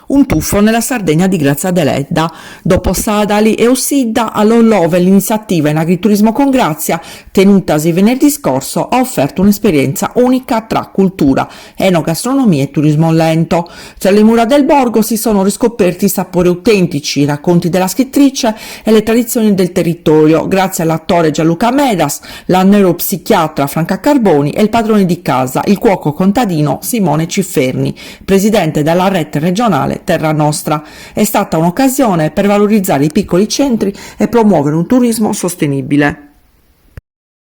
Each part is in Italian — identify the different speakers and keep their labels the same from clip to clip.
Speaker 1: Un tuffo nella Sardegna di Grazia Deledda. Dopo Sadali e Ossidda, all'Ollove l'iniziativa in agriturismo con Grazia, tenutasi venerdì scorso, ha offerto un'esperienza unica tra cultura, enogastronomia e turismo lento. Tra le mura del borgo si sono riscoperti i sapori autentici, i racconti della scrittrice e le tradizioni del territorio, grazie all'attore Gianluca Medas, la neuropsichiatra Franca Carboni e il padrone di casa, il cuoco contadino Simone Cifferni, presidente della rete regionale Terra Nostra. È stata un'occasione per valorizzare i piccoli centri e promuovere un turismo sostenibile.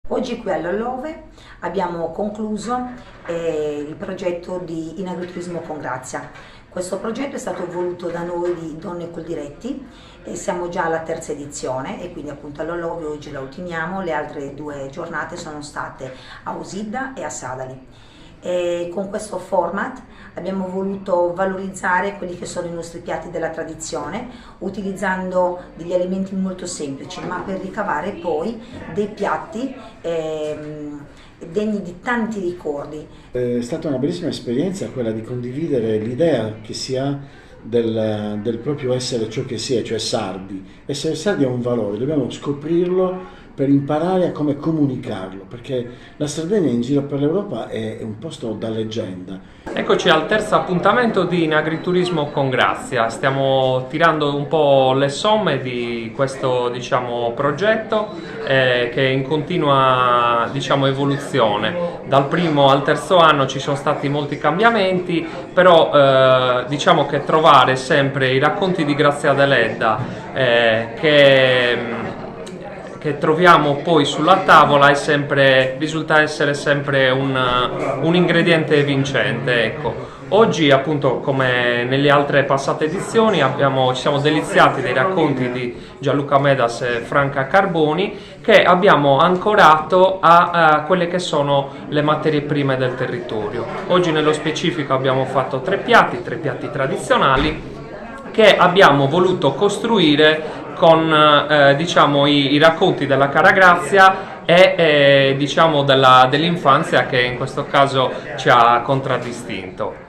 Speaker 2: Oggi qui all'Ollove abbiamo concluso il progetto di In Agriturismo con Grazia. Questo progetto è stato voluto da noi di Donne Coldiretti e siamo già alla terza edizione e quindi appunto all'Ollove oggi la ultimiamo, le altre 2 giornate sono state a Osidda e a Sadali. E con questo format abbiamo voluto valorizzare quelli che sono i nostri piatti della tradizione, utilizzando degli alimenti molto semplici, ma per ricavare poi dei piatti degni di tanti ricordi.
Speaker 3: È stata una bellissima esperienza quella di condividere l'idea che si ha del proprio essere ciò che si è, cioè sardi. Essere sardi ha un valore, dobbiamo scoprirlo per imparare a come comunicarlo, perché la Sardegna in giro per l'Europa è un posto da leggenda.
Speaker 4: Eccoci al terzo appuntamento di In Agriturismo con Grazia. Stiamo tirando un po' le somme di questo progetto che è in continua evoluzione. Dal primo al terzo anno ci sono stati molti cambiamenti, però diciamo che trovare sempre i racconti di Grazia Deledda che troviamo poi sulla tavola risulta essere sempre un ingrediente vincente, ecco. Oggi, appunto, come nelle altre passate edizioni, ci siamo deliziati dei racconti di Gianluca Medas e Franca Carboni, che abbiamo ancorato a quelle che sono le materie prime del territorio. Oggi nello specifico abbiamo fatto 3 piatti tradizionali che abbiamo voluto costruire con i racconti della cara Grazia e dell'infanzia che in questo caso ci ha contraddistinto.